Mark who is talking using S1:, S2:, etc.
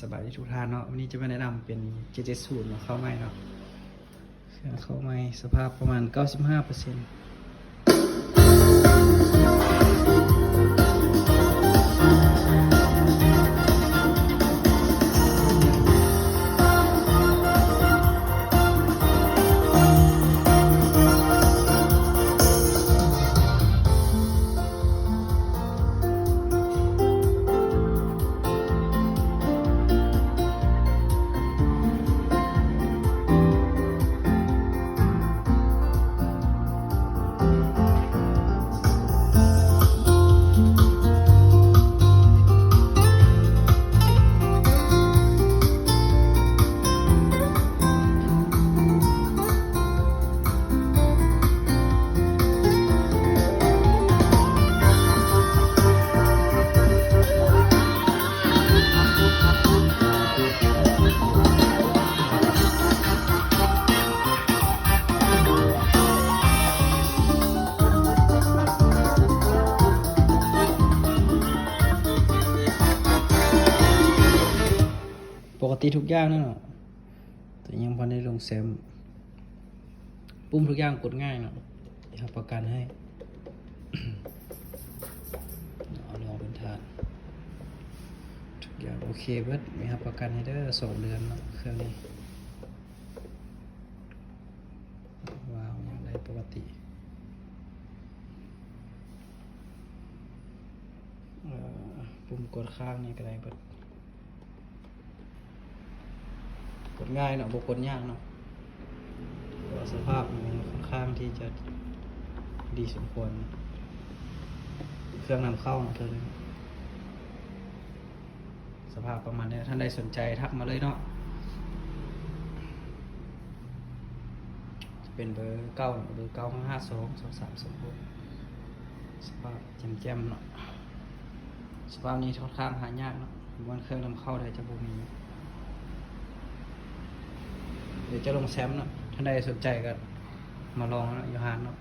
S1: สบายดีทุกท่านเนาะวันนี้จะมาแนะนำเป็น770เนาะเข้าใหม่เนาะเครื่องเข้าใหม่สภาพประมาณ 95% ปกติทุกอย่างนั่นเนาะแต่ยังพอได้ลงแซมปุ่มทุกอย่างกดง่ายเนาะรับประกันให้ เอาลองเป็นทานทุกอย่างโอเคเบิดมีรับประกันให้เด้อ2 เดือนเนาะเครื่องนี้ว้าวอย่างไรปกติปุ่มกดข้างนี่ก็ได้เบิดกดง่ายเนาะบ่กดยากเนาะสภาพมันค่อนข้างที่จะดีสมควรเครื่องนำเข้าเนาะเธอเลยสภาพประมาณนี้ท่านใดสนใจทักมาเลยเนาะจะเป็นเบอร์9เบอร์95522326สภาพแจ่มๆเนาะสภาพนี้ค่อนข้างหายากเนาะวันเครื่องนำเข้าได้จะบ่มีเดี๋ยวจะลงแซมเนาะท่านใดสนใจก็มาลองนะยูฮานเนาะ